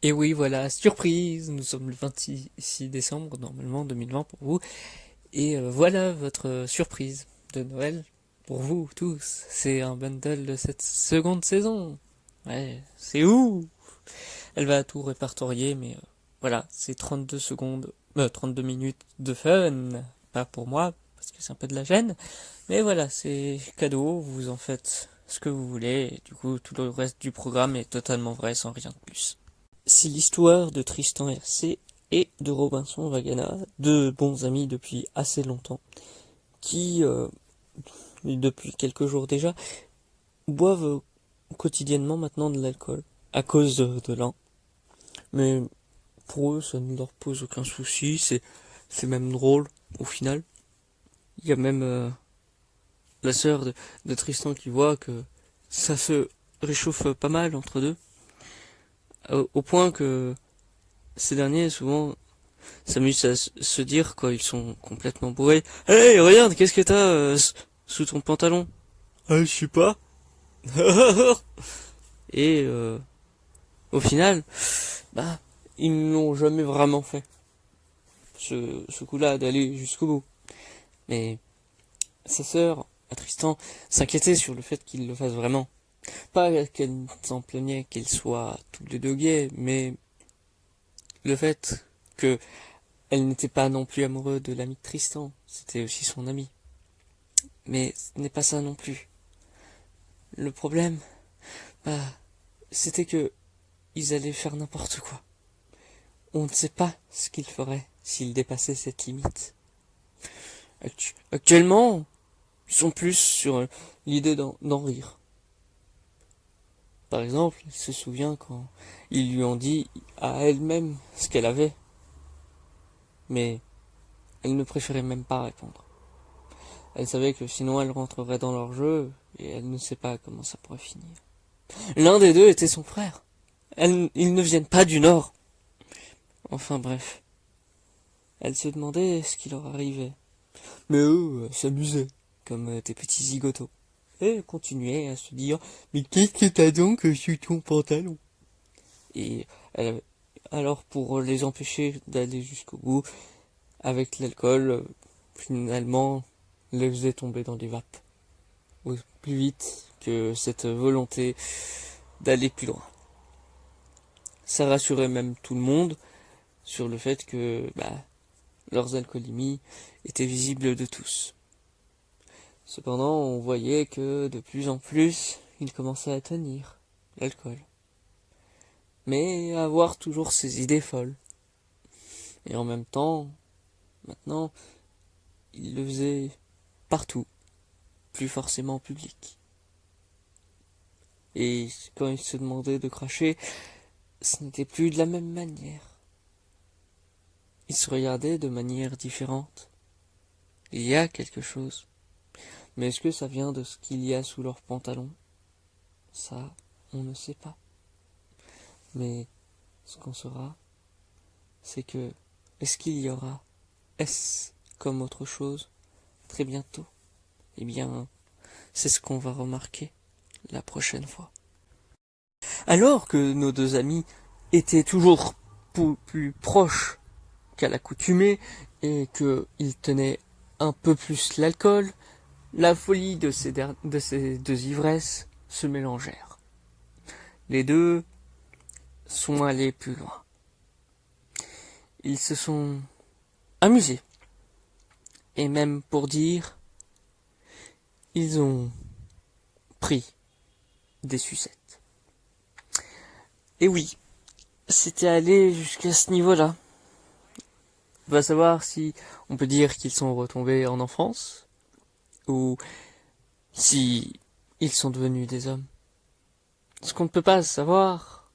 Et oui, voilà, surprise, nous sommes le 26 décembre, normalement 2020 pour vous. Et voilà votre surprise de Noël pour vous tous. C'est un bundle de cette seconde saison. Ouais, c'est où? Elle va tout répertorier, mais voilà, c'est 32 secondes, 32 minutes de fun. Pas pour moi, parce que c'est un peu de la gêne. Mais voilà, c'est cadeau, vous en faites ce que vous voulez. Et du coup, tout le reste du programme est totalement vrai, sans rien de plus. C'est l'histoire de Tristan RC et de Robinson Wagana, deux bons amis depuis assez longtemps, qui, depuis quelques jours déjà, boivent quotidiennement maintenant de l'alcool, à cause de l'un. Mais pour eux, ça ne leur pose aucun souci, c'est même drôle, au final. Il y a même la sœur de Tristan qui voit que ça se réchauffe pas mal entre deux, au point que ces derniers, souvent, s'amusent à se dire quand ils sont complètement bourrés. Hey, regarde, qu'est-ce que t'as sous ton pantalon? Ah, je sais pas. Et au final, bah, ils n'ont jamais vraiment fait ce coup-là d'aller jusqu'au bout. Mais sa sœur, à Tristan, s'inquiétait sur le fait qu'il le fasse vraiment. Pas qu'elle s'en plaignait qu'ils soient tous les deux gays, mais le fait que elle n'était pas non plus amoureuse de l'ami de Tristan, c'était aussi son ami. Mais ce n'est pas ça non plus. Le problème, bah, c'était que ils allaient faire n'importe quoi. On ne sait pas ce qu'ils feraient s'ils dépassaient cette limite. Actuellement, ils sont plus sur l'idée d'en rire. Par exemple, il se souvient quand ils lui ont dit à elle-même ce qu'elle avait, mais elle ne préférait même pas répondre. Elle savait que sinon elle rentrerait dans leur jeu, et elle ne sait pas comment ça pourrait finir. L'un des deux était son frère. Ils ne viennent pas du Nord. Enfin bref. Elle se demandait ce qui leur arrivait. Mais eux s'amusaient, comme des petits zigotos. Et continuaient à se dire, mais qu'est-ce que t'as donc sous ton pantalon? Et elle, alors pour les empêcher d'aller jusqu'au bout, avec l'alcool, finalement, les faisait tomber dans les vapes. Plus vite que cette volonté d'aller plus loin. Ça rassurait même tout le monde sur le fait que leurs alcoolémies étaient visibles de tous. Cependant, on voyait que de plus en plus, ils commençaient à tenir l'alcool. Mais à avoir toujours ces idées folles. Et en même temps, maintenant, ils le faisaient partout, plus forcément en public. Et quand ils se demandaient de cracher, ce n'était plus de la même manière. Ils se regardaient de manière différente. Il y a quelque chose. Mais est-ce que ça vient de ce qu'il y a sous leurs pantalons? Ça, on ne sait pas. Mais ce qu'on saura, c'est que est-ce qu'il y aura S comme autre chose très bientôt? Eh bien, c'est ce qu'on va remarquer la prochaine fois. Alors que nos deux amis étaient toujours plus proches qu'à l'accoutumée et qu'ils tenaient un peu plus l'alcool, la folie de ces deux ivresses se mélangèrent. Les deux sont allés plus loin. Ils se sont amusés. Et même pour dire, ils ont pris des sucettes. Et oui, c'était allé jusqu'à ce niveau-là. On va savoir si on peut dire qu'ils sont retombés en enfance, ou si ils sont devenus des hommes. Ce qu'on ne peut pas savoir,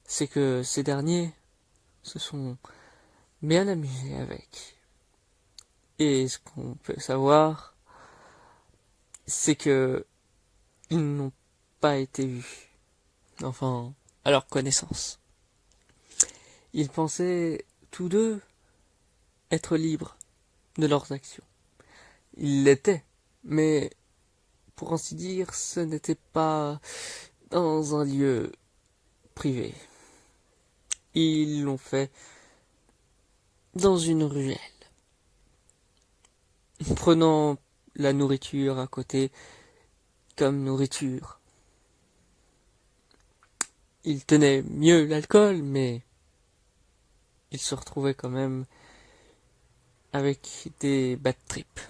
c'est que ces derniers se sont bien amusés avec. Et ce qu'on peut savoir, c'est que ils n'ont pas été vus. Enfin, à leur connaissance. Ils pensaient tous deux être libres de leurs actions. Ils l'étaient, mais pour ainsi dire, ce n'était pas dans un lieu privé. Ils l'ont fait dans une ruelle, prenant la nourriture à côté comme nourriture. Ils tenaient mieux l'alcool, mais ils se retrouvaient quand même avec des bad trips.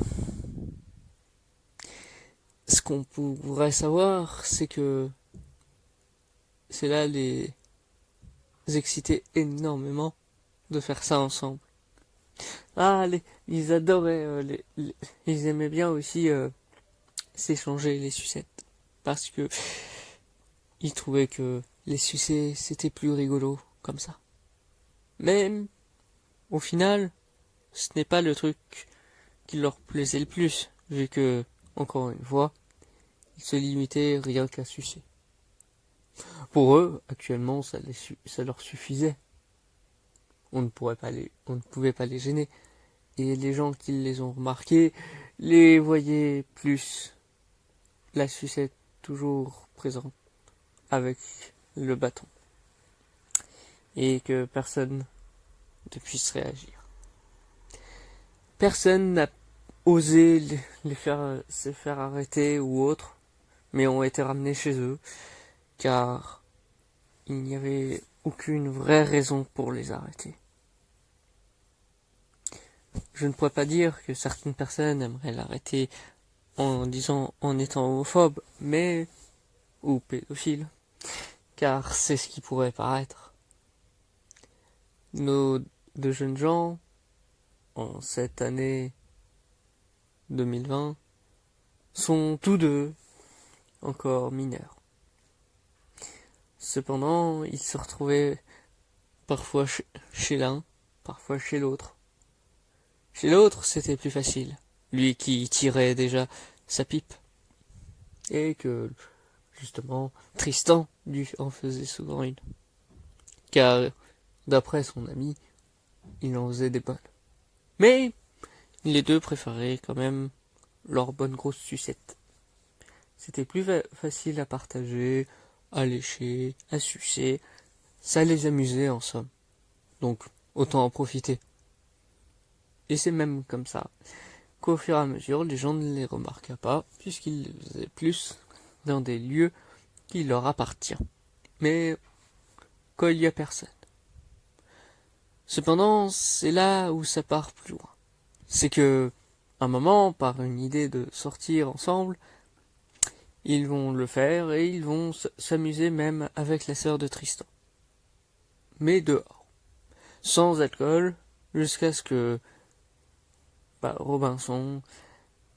Ce qu'on pourrait savoir, c'est que cela les excitait énormément de faire ça ensemble. Ils adoraient, ils aimaient bien aussi s'échanger les sucettes, parce que ils trouvaient que les sucer c'était plus rigolo comme ça. Mais au final, ce n'est pas le truc qui leur plaisait le plus, vu que, encore une fois, ils se limitaient rien qu'à sucer. Pour eux, actuellement, ça leur suffisait. On ne pouvait pas les gêner. Et les gens qui les ont remarqués les voyaient plus la sucette toujours présente avec le bâton. Et que personne ne puisse réagir. Personne n'a osé se faire arrêter ou autre, mais ont été ramenés chez eux, car il n'y avait aucune vraie raison pour les arrêter. Je ne pourrais pas dire que certaines personnes aimeraient l'arrêter en étant homophobe, ou pédophile, car c'est ce qui pourrait paraître. Nos deux jeunes gens, en cette année 2020, sont tous deux encore mineurs. Cependant, ils se retrouvaient parfois chez l'un, parfois chez l'autre. Chez l'autre, c'était plus facile, lui qui tirait déjà sa pipe, et que, justement, Tristan lui en faisait souvent une. Car, d'après son ami, il en faisait des bonnes. Mais, les deux préféraient quand même leur bonne grosse sucette. C'était plus facile à partager, à lécher, à sucer, ça les amusait en somme. Donc, autant en profiter. Et c'est même comme ça qu'au fur et à mesure, les gens ne les remarquaient pas, puisqu'ils les faisaient plus dans des lieux qui leur appartiennent. Mais quand il n'y a personne. Cependant, c'est là où ça part plus loin. C'est que, un moment, par une idée de sortir ensemble, ils vont le faire et ils vont s'amuser même avec la sœur de Tristan. Mais dehors. Sans alcool, jusqu'à ce que Robinson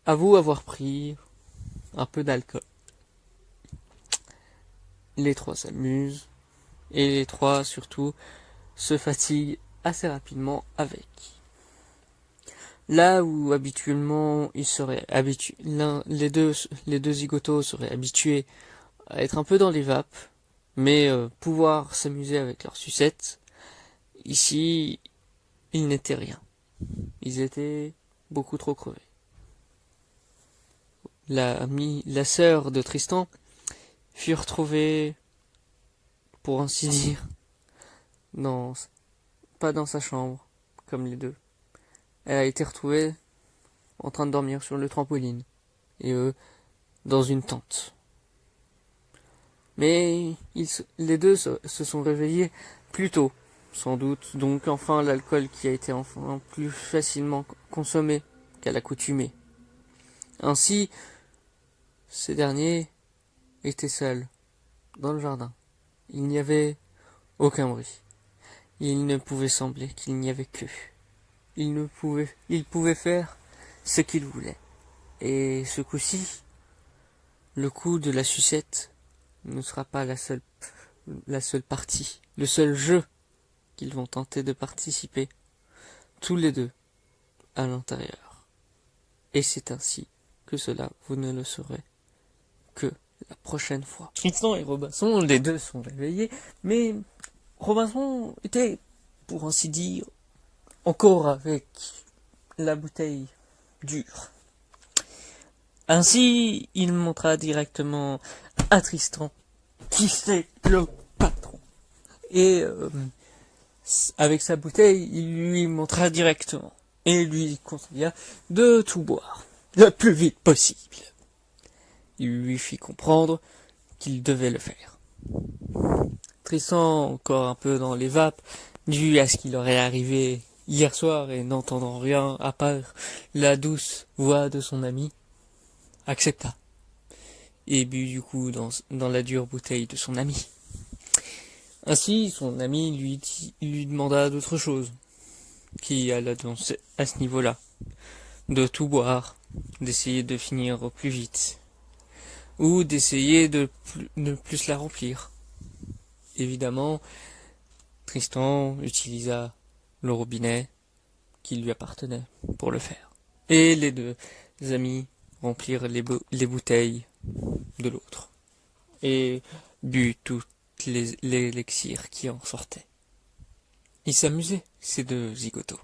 avoue avoir pris un peu d'alcool. Les trois s'amusent, et les trois surtout se fatiguent assez rapidement avec. Là où habituellement ils seraient les deux zigotos seraient habitués à être un peu dans les vapes, mais pouvoir s'amuser avec leurs sucettes, ici ils n'étaient rien. Ils étaient beaucoup trop crevés. La sœur de Tristan fut retrouvée, pour ainsi dire, pas dans sa chambre, comme les deux. Elle a été retrouvée en train de dormir sur le trampoline, et eux, dans une tente. Mais les deux se sont réveillés plus tôt, sans doute, donc enfin l'alcool qui a été enfin plus facilement consommé qu'à l'accoutumée. Ainsi, ces derniers étaient seuls, dans le jardin. Il n'y avait aucun bruit. Il ne pouvait sembler qu'il n'y avait qu'eux. Ils pouvaient faire ce qu'ils voulaient. Et ce coup-ci, le coup de la sucette ne sera pas la seule partie, le seul jeu qu'ils vont tenter de participer, tous les deux, à l'intérieur. Et c'est ainsi que cela, vous ne le saurez que la prochaine fois. Tristan et Robinson, les deux sont réveillés, mais Robinson était, pour ainsi dire, encore avec la bouteille dure. Ainsi, il montra directement à Tristan qui c'est le patron. Et avec sa bouteille, il lui montra directement et lui conseilla de tout boire le plus vite possible. Il lui fit comprendre qu'il devait le faire. Tristan, encore un peu dans les vapes, dû à ce qu'il aurait arrivé hier soir et n'entendant rien à part la douce voix de son ami, accepta et but du coup dans la dure bouteille de son ami. Ainsi, son ami lui demanda d'autres choses, qui alla à ce niveau-là, de tout boire, d'essayer de finir au plus vite, ou d'essayer de plus la remplir. Évidemment, Tristan utilisa le robinet qui lui appartenait pour le faire. Et les deux amis remplirent les bouteilles de l'autre et but toutes les élixirs qui en sortaient. Ils s'amusaient, ces deux zigotos.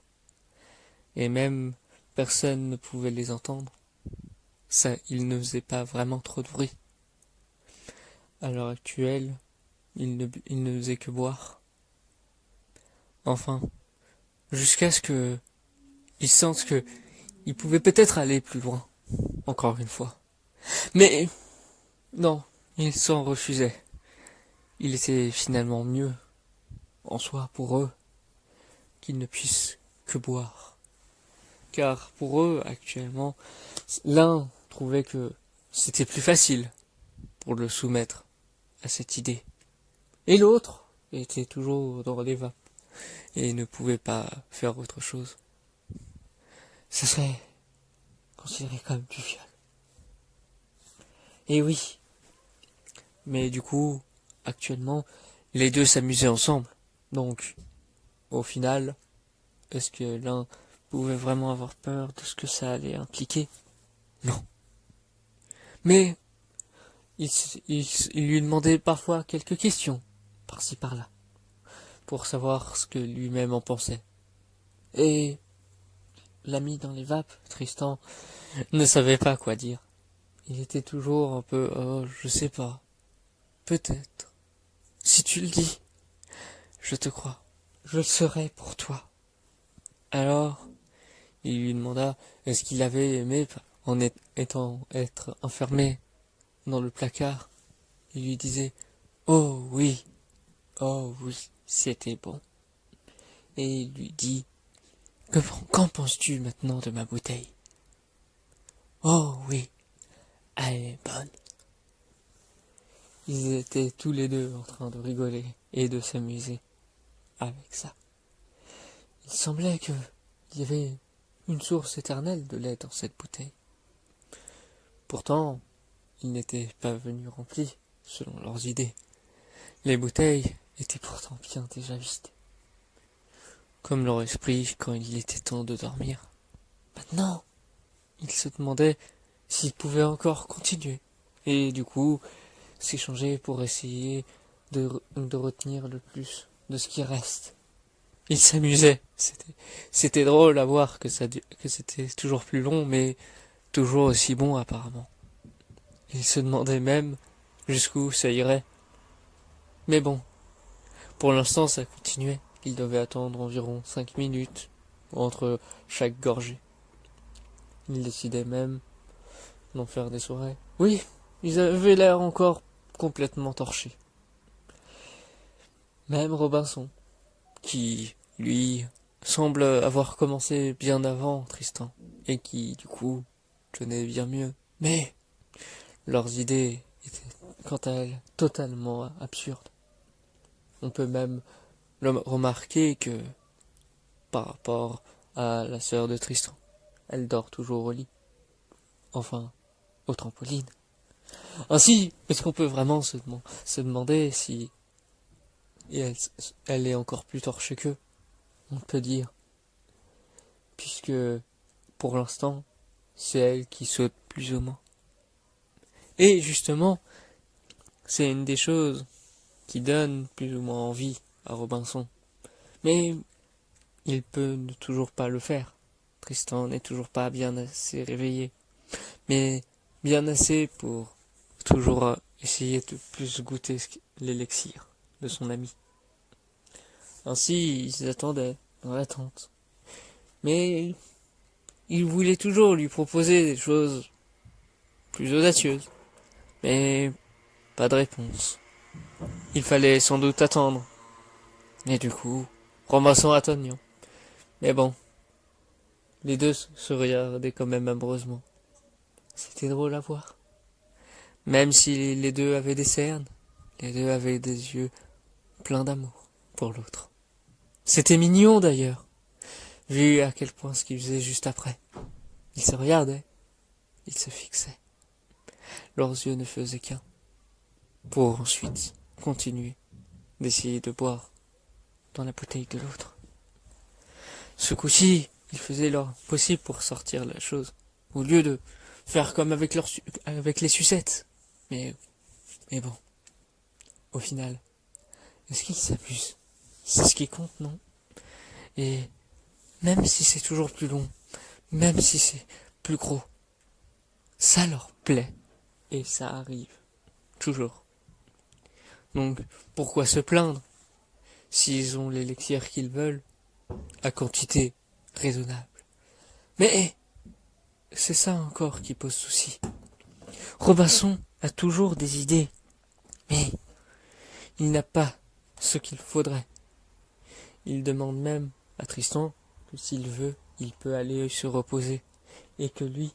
Et même personne ne pouvait les entendre. Ça, ils ne faisaient pas vraiment trop de bruit. À l'heure actuelle, ils ne faisaient que boire. Enfin, jusqu'à ce que ils sentent que ils pouvaient peut-être aller plus loin, encore une fois. Mais non, ils s'en refusaient. Il était finalement mieux, en soi, pour eux, qu'ils ne puissent que boire. Car pour eux, actuellement, l'un trouvait que c'était plus facile pour le soumettre à cette idée. Et l'autre était toujours dans les vapes et ne pouvait pas faire autre chose. Ce serait considéré comme du viol. Et oui. Mais du coup, actuellement, les deux s'amusaient ensemble. Donc, au final, est-ce que l'un pouvait vraiment avoir peur de ce que ça allait impliquer? Non. Mais il lui demandait parfois quelques questions, par-ci par-là, pour savoir ce que lui-même en pensait. Et l'ami dans les vapes, Tristan, ne savait pas quoi dire. Il était toujours un peu, oh, je sais pas, peut-être. Si tu le dis, je te crois, je le serai pour toi. Alors, il lui demanda est-ce qu'il avait aimé être enfermé dans le placard. Il lui disait oh oui, c'était bon. Et il lui dit qu'en penses-tu maintenant de ma bouteille? Oh oui, elle est bonne. Ils étaient tous les deux en train de rigoler et de s'amuser avec ça. Il semblait qu'il y avait une source éternelle de lait dans cette bouteille. Pourtant, ils n'étaient pas venus remplis, selon leurs idées. Les bouteilles étaient pourtant bien déjà vides. Comme leur esprit quand il était temps de dormir. Maintenant, ils se demandaient s'ils pouvaient encore continuer. Et du coup, s'échanger pour essayer de retenir le plus de ce qui reste. Ils s'amusaient. C'était drôle à voir que c'était toujours plus long, mais toujours aussi bon apparemment. Ils se demandaient même jusqu'où ça irait. Mais bon, pour l'instant ça continuait. Ils devaient attendre environ 5 minutes entre chaque gorgée. Ils décidaient même d'en faire des soirées. Oui, ils avaient l'air encore complètement torchés. Même Robinson, qui, lui, semble avoir commencé bien avant Tristan, et qui, du coup, tenait bien mieux. Mais leurs idées étaient, quant à elles, totalement absurdes. On peut même remarquer que, par rapport à la sœur de Tristan, elle dort toujours au lit. Enfin, au trampoline. Ainsi, est-ce qu'on peut vraiment se demander si elle est encore plus torchée qu'eux? On peut dire. Puisque, pour l'instant, c'est elle qui saute plus ou moins. Et justement, c'est une des choses qui donne plus ou moins envie à Robinson. Mais il peut ne toujours pas le faire. Tristan n'est toujours pas bien assez réveillé. Mais bien assez pour toujours essayer de plus goûter l'élixir de son ami. Ainsi, ils attendaient dans l'attente. Mais il voulait toujours lui proposer des choses plus audacieuses. Mais pas de réponse. Il fallait sans doute attendre. Et du coup, Robinson atteignant. Mais bon, les deux se regardaient quand même amoureusement. C'était drôle à voir. Même si les deux avaient des cernes, les deux avaient des yeux pleins d'amour pour l'autre. C'était mignon d'ailleurs, vu à quel point ce qu'ils faisaient juste après. Ils se regardaient, ils se fixaient. Leurs yeux ne faisaient qu'un, pour ensuite continuer d'essayer de boire dans la bouteille de l'autre. Ce coup-ci, ils faisaient leur possible pour sortir la chose, au lieu de faire comme avec les sucettes. Mais bon, au final, est-ce qu'ils s'amusent? C'est ce qui compte, non? Et même si c'est toujours plus long, même si c'est plus gros, ça leur plaît. Et ça arrive. Toujours. Donc, pourquoi se plaindre s'ils ont l'élixir qu'ils veulent à quantité raisonnable? Mais c'est ça encore qui pose souci. Robinson a toujours des idées, mais il n'a pas ce qu'il faudrait. Il demande même à Tristan que s'il veut, il peut aller se reposer, et que lui,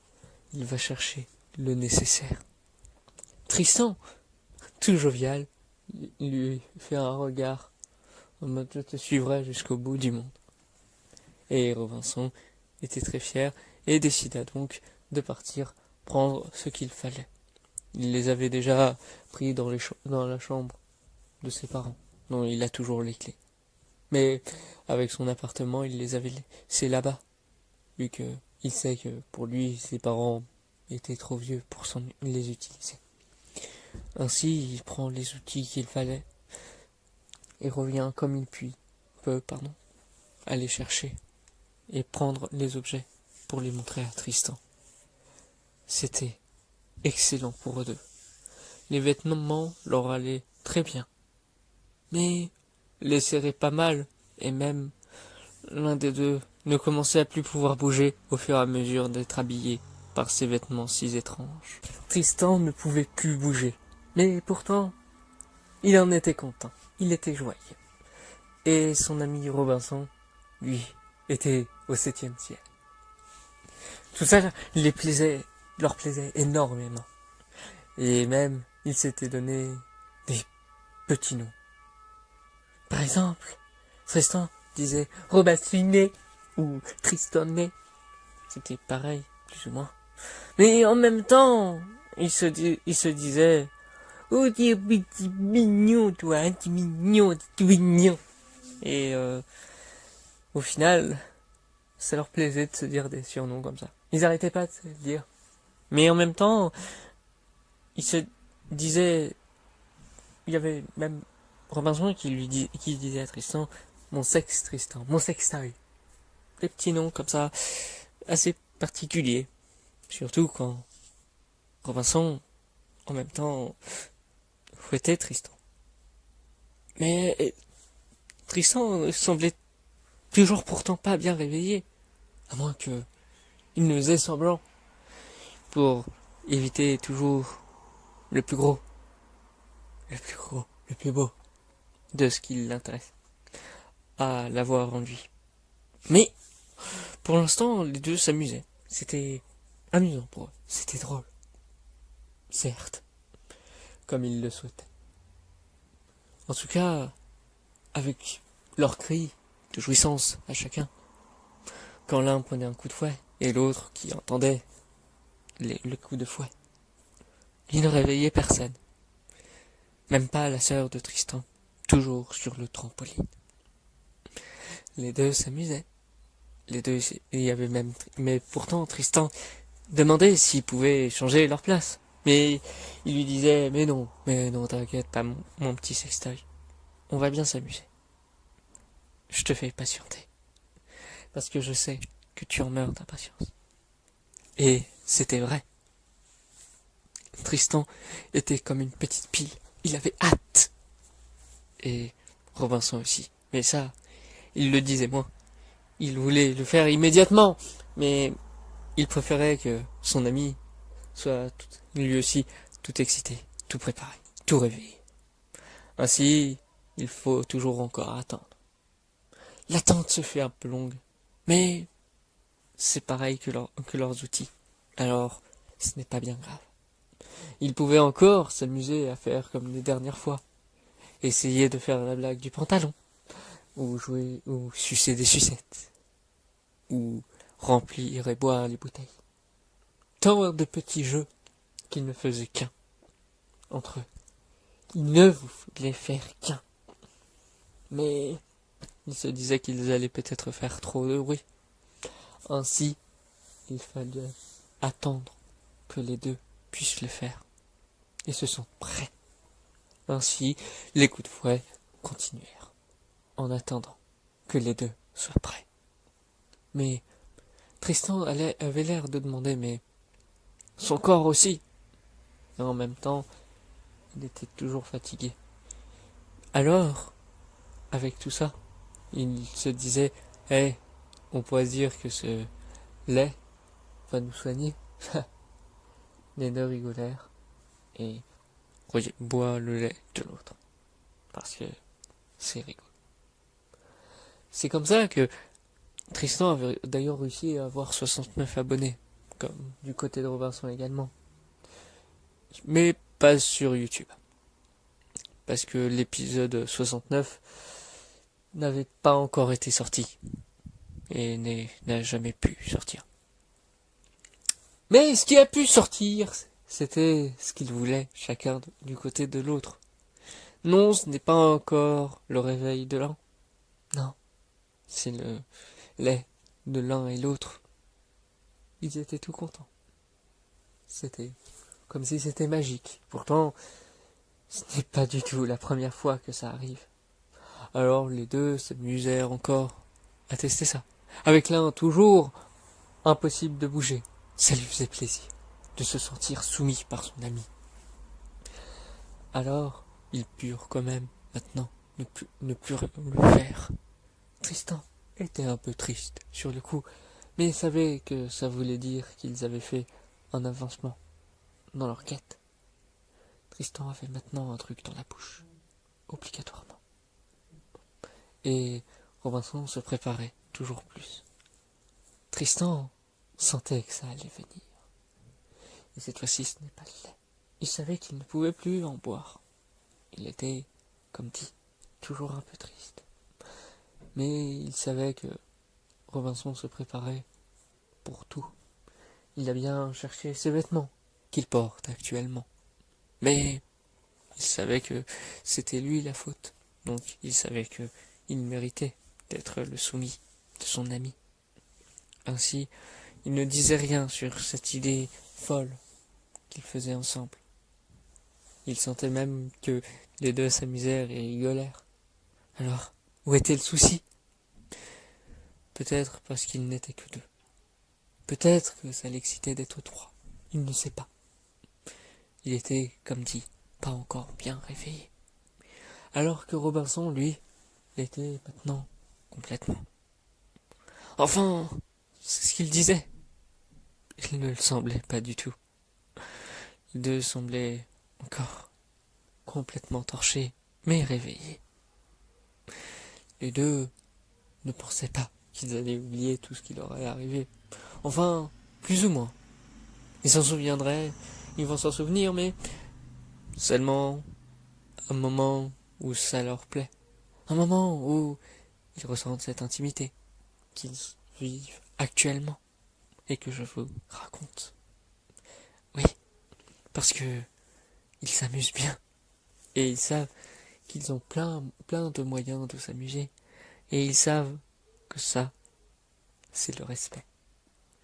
il va chercher le nécessaire. Tristan, tout jovial, lui fait un regard en mode je te suivrai jusqu'au bout du monde. Et Robinson était très fier et décida donc de partir prendre ce qu'il fallait. Il les avait déjà pris dans la chambre de ses parents, dont il a toujours les clés. Mais avec son appartement, il les avait laissés là-bas, vu que il sait que pour lui, ses parents étaient trop vieux pour les utiliser. Ainsi, il prend les outils qu'il fallait et revient comme il peut, aller chercher et prendre les objets pour les montrer à Tristan. C'était excellent pour eux deux. Les vêtements leur allaient très bien, mais les serraient pas mal, et même l'un des deux ne commençait à plus pouvoir bouger au fur et à mesure d'être habillé par ces vêtements si étranges. Tristan ne pouvait plus bouger, mais pourtant, il en était content, il était joyeux. Et son ami Robinson, lui, était au 7e ciel. Tout ça leur plaisait énormément. Et même, ils s'étaient donné des petits noms. Par exemple, Tristan disait Robinet ou Tristonet. C'était pareil, plus ou moins. Mais en même temps, il se disait oh, t'es petit mignon, toi, hein, t'es mignon, t'es tout mignon. Et au final, ça leur plaisait de se dire des surnoms comme ça. Ils arrêtaient pas de se le dire. Mais en même temps, ils se disaient... Il y avait même Robinson qui disait à Tristan mon sexe Tristan, mon sextoy. Des petits noms comme ça, assez particuliers. Surtout quand Robinson, en même temps, fouettait Tristan. Mais Tristan semblait toujours pourtant pas bien réveillé. À moins que il ne faisait semblant pour éviter toujours le plus gros, le plus beau de ce qui l'intéresse à l'avoir en lui. Mais pour l'instant, les deux s'amusaient. C'était amusant pour eux. C'était drôle. Certes, comme ils le souhaitaient. En tout cas, avec leurs cris de jouissance à chacun, quand l'un prenait un coup de fouet et l'autre qui entendait le coup de fouet. Il ne réveillait personne. Même pas la sœur de Tristan, toujours sur le trampoline. Les deux s'amusaient. Les deux, il y avait même, mais pourtant Tristan demandait s'ils pouvaient changer leur place. Mais il lui disait, mais non, t'inquiète pas, mon petit sextoy. On va bien s'amuser. Je te fais patienter. Parce que je sais que tu en meurs d'impatience. Et c'était vrai. Tristan était comme une petite pile. Il avait hâte. Et Robinson aussi. Mais ça, il le disait moins. Il voulait le faire immédiatement, mais il préférait que son ami soit lui aussi tout excité, tout préparé, tout réveillé. Ainsi, il faut toujours encore attendre. L'attente se fait un peu longue, mais c'est pareil que leurs outils. Alors, ce n'est pas bien grave. Ils pouvaient encore s'amuser à faire comme les dernières fois. Essayer de faire la blague du pantalon, ou jouer, ou sucer des sucettes, ou remplir et boire les bouteilles. Tant de petits jeux qu'ils ne faisaient qu'un entre eux. Ils ne voulaient faire qu'un. Mais ils se disaient qu'ils allaient peut-être faire trop de bruit. Ainsi, il fallait attendre que les deux puissent le faire. Et se sont prêts. Ainsi, les coups de fouet continuèrent, en attendant que les deux soient prêts. Mais Tristan avait l'air de demander, mais son corps aussi. Et en même temps, il était toujours fatigué. Alors, avec tout ça, il se disait, on pourrait dire que ce lait va nous soigner. Les deux rigolèrent et Roger boit le lait de l'autre. Parce que c'est rigolo. C'est comme ça que Tristan avait d'ailleurs réussi à avoir 69 abonnés, comme du côté de Robinson également. Mais pas sur YouTube. Parce que l'épisode 69 n'avait pas encore été sorti. Et n'a jamais pu sortir. Mais ce qui a pu sortir, c'était ce qu'ils voulaient, chacun du côté de l'autre. Non, ce n'est pas encore le réveil de l'un. Non, c'est le lait de l'un et l'autre. Ils étaient tout contents. C'était comme si c'était magique. Pourtant, ce n'est pas du tout la première fois que ça arrive. Alors les deux s'amusèrent encore à tester ça. Avec l'un toujours impossible de bouger. Ça lui faisait plaisir de se sentir soumis par son ami. Alors, ils purent quand même, maintenant, ne plus le faire. Tristan était un peu triste sur le coup, mais il savait que ça voulait dire qu'ils avaient fait un avancement dans leur quête. Tristan avait maintenant un truc dans la bouche, obligatoirement. Et Robinson se préparait toujours plus. Tristan sentait que ça allait venir. Et cette fois-ci, ce n'est pas le lait. Il savait qu'il ne pouvait plus en boire. Il était, comme dit, toujours un peu triste. Mais il savait que Robinson se préparait pour tout. Il a bien cherché ses vêtements qu'il porte actuellement. Mais il savait que c'était lui la faute. Donc il savait que il méritait d'être le soumis de son ami. Ainsi, il ne disait rien sur cette idée folle qu'ils faisaient ensemble. Il sentait même que les deux s'amusèrent et rigolèrent. Alors, où était le souci? Peut-être parce qu'ils n'étaient que deux. Peut-être que ça l'excitait d'être trois. Il ne sait pas. Il était, comme dit, pas encore bien réveillé. Alors que Robinson, lui, l'était maintenant complètement. Enfin, c'est ce qu'il disait. Il ne le semblait pas du tout. Les deux semblaient encore complètement torchés, mais réveillés. Les deux ne pensaient pas qu'ils allaient oublier tout ce qui leur est arrivé. Enfin, plus ou moins. Ils s'en souviendraient, ils vont s'en souvenir, mais seulement un moment où ça leur plaît. Un moment où ils ressentent cette intimité qu'ils vivent actuellement et que je vous raconte. Oui, parce que ils s'amusent bien et ils savent qu'ils ont plein de moyens de s'amuser et ils savent que ça, c'est le respect.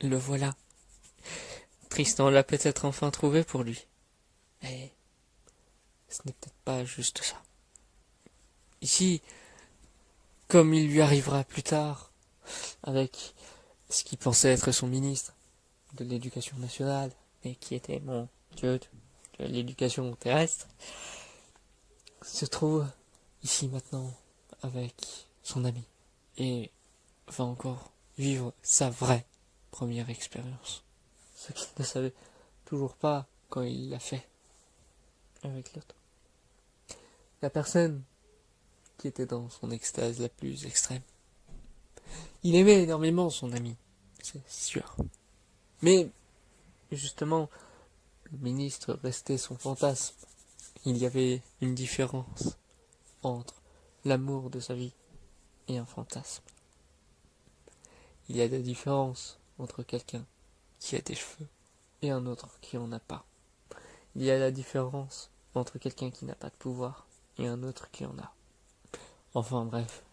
Le voilà. Tristan l'a peut-être enfin trouvé pour lui. Mais ce n'est peut-être pas juste ça. Ici, comme il lui arrivera plus tard, avec ce qu'il pensait être son ministre de l'éducation nationale, mais qui était mon dieu de l'éducation terrestre, se trouve ici maintenant avec son ami et va encore vivre sa vraie première expérience. Ce qu'il ne savait toujours pas quand il l'a fait avec l'autre. La personne qui était dans son extase la plus extrême. Il aimait énormément son ami, c'est sûr. Mais, justement, le ministre restait son fantasme. Il y avait une différence entre l'amour de sa vie et un fantasme. Il y a des différences entre quelqu'un qui a des cheveux et un autre qui en a pas. Il y a la différence entre quelqu'un qui n'a pas de pouvoir et un autre qui en a. Enfin bref.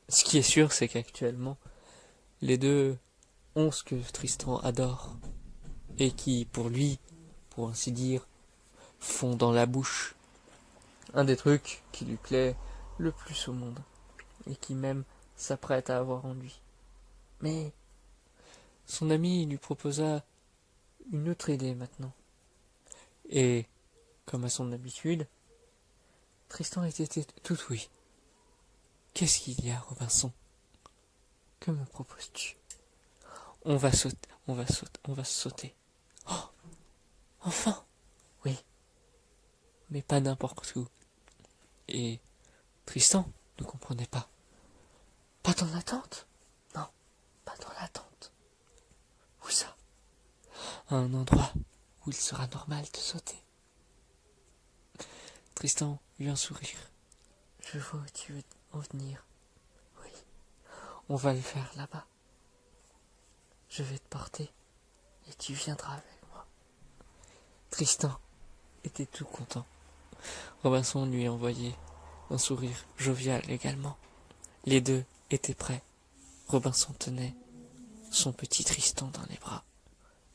Ce qui est sûr, c'est qu'actuellement, les deux ont ce que Tristan adore et qui, pour lui, pour ainsi dire, font dans la bouche un des trucs qui lui plaît le plus au monde et qui même s'apprête à avoir en lui. Mais son ami lui proposa une autre idée maintenant. Et, comme à son habitude, Tristan était tout oui. Qu'est-ce qu'il y a, Robinson? Que me proposes-tu? On va sauter. Oh, enfin! Oui, mais pas n'importe où. Et Tristan ne comprenait pas. Pas dans la tente? Non, pas dans la tente. Où ça? À un endroit où il sera normal de sauter. Tristan eut un sourire. Je vois où tu veux en venir. Oui, on va le faire là-bas. Je vais te porter et tu viendras avec moi. Tristan était tout content. Robinson lui envoyait un sourire jovial également. Les deux étaient prêts. Robinson tenait son petit Tristan dans les bras.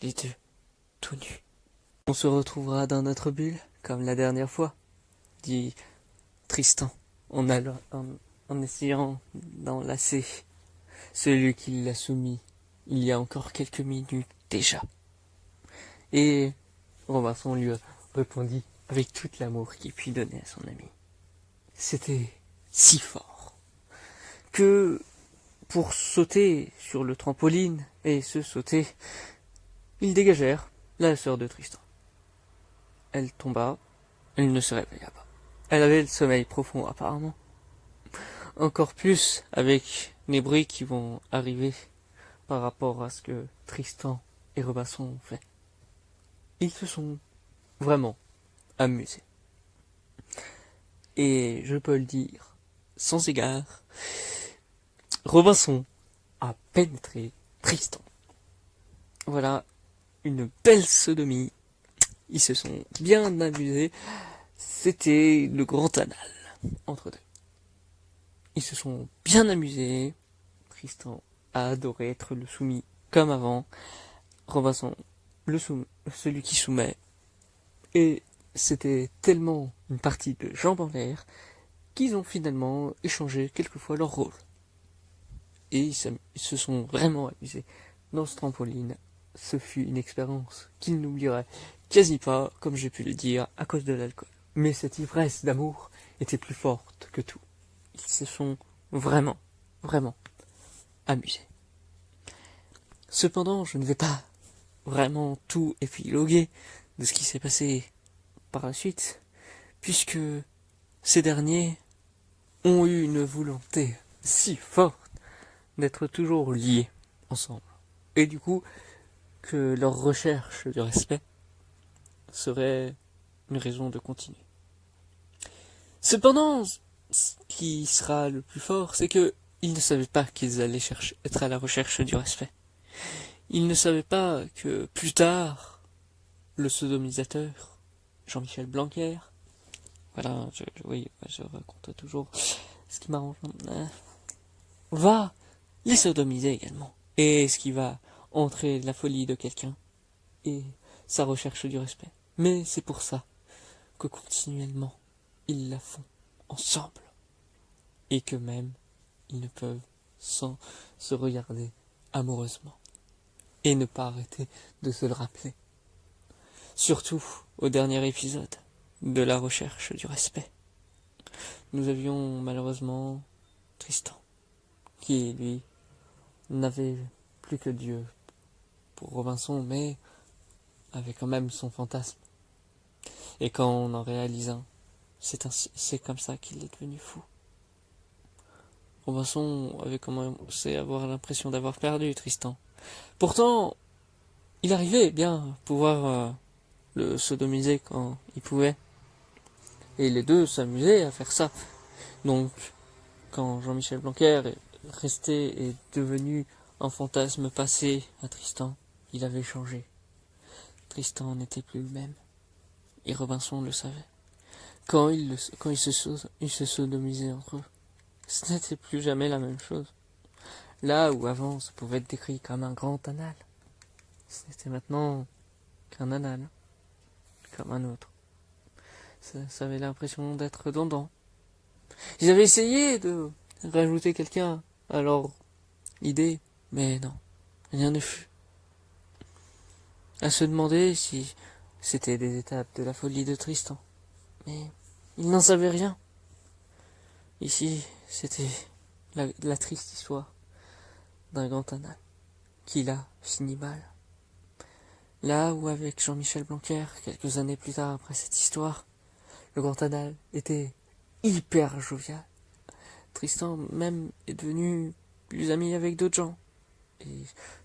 Les deux, tout nus. On se retrouvera dans notre bulle, comme la dernière fois, dit Tristan, en essayant d'enlacer celui qui l'a soumis il y a encore quelques minutes déjà. Et Robinson lui répondit avec tout l'amour qu'il put donner à son ami. C'était si fort que pour sauter sur le trampoline et se sauter, ils dégagèrent la sœur de Tristan. Elle tomba, elle ne se réveilla pas. Elle avait le sommeil profond apparemment. Encore plus avec les bruits qui vont arriver par rapport à ce que Tristan et Robinson ont fait. Ils se sont vraiment amusés. Et je peux le dire, sans égard, Robinson a pénétré Tristan. Voilà, une belle sodomie. Ils se sont bien amusés. C'était le grand anal entre deux. Ils se sont bien amusés. Tristan a adoré être le soumis comme avant. Robinson, celui qui soumet. Et c'était tellement une partie de jambes en l'air qu'ils ont finalement échangé quelquefois leur rôle. Et ils se sont vraiment amusés dans ce trampoline. Ce fut une expérience qu'ils n'oublieraient quasi pas, comme j'ai pu le dire, à cause de l'alcool. Mais cette ivresse d'amour était plus forte que tout. Ils se sont vraiment amusés. Cependant, je ne vais pas vraiment tout épiloguer de ce qui s'est passé par la suite, puisque ces derniers ont eu une volonté si forte d'être toujours liés ensemble. Et du coup, que leur recherche du respect serait une raison de continuer. Cependant, ce qui sera le plus fort, c'est que ils ne savaient pas qu'ils allaient être à la recherche du respect. Ils ne savaient pas que plus tard, le sodomisateur, Jean-Michel Blanquer, voilà, je raconte toujours ce qui m'arrange, va les sodomiser également. Et ce qui va entrer la folie de quelqu'un et sa recherche du respect. Mais c'est pour ça que continuellement, ils la font ensemble. Et que même, ils ne peuvent sans se regarder amoureusement. Et ne pas arrêter de se le rappeler. Surtout au dernier épisode de la recherche du respect. Nous avions malheureusement Tristan, qui, lui, n'avait plus que Dieu pour Robinson, mais avait quand même son fantasme. Et quand on en réalise un, c'est comme ça qu'il est devenu fou. Robinson avait commencé à avoir l'impression d'avoir perdu Tristan. Pourtant, il arrivait bien à pouvoir le sodomiser quand il pouvait. Et les deux s'amusaient à faire ça. Donc, quand Jean-Michel Blanquer est resté et devenu un fantasme passé à Tristan, il avait changé. Tristan n'était plus le même. Et Robinson le savait. Quand ils se sodomisaient entre eux, ce n'était plus jamais la même chose. Là où avant ça pouvait être décrit comme un grand anal, ce n'était maintenant qu'un anal, comme un autre. Ça avait l'impression d'être redondant. Ils avaient essayé de rajouter quelqu'un à leur idée, mais non, rien ne fut. À se demander si c'était des étapes de la folie de Tristan. Mais ils n'en savaient rien. Ici, c'était la triste histoire d'un grand anal qui là finit mal. Là où avec Jean-Michel Blanquer, quelques années plus tard après cette histoire, le grand anal était hyper jovial. Tristan même est devenu plus ami avec d'autres gens. Et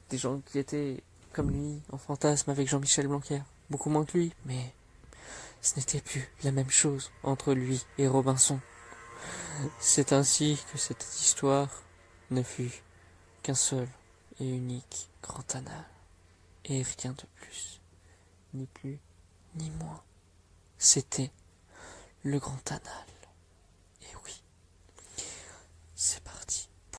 des gens qui étaient comme lui en fantasme avec Jean-Michel Blanquer. Beaucoup moins que lui, mais ce n'était plus la même chose entre lui et Robinson. C'est ainsi que cette histoire ne fut qu'un seul et unique grand anal. Et rien de plus, ni plus, ni moins. C'était le grand anal.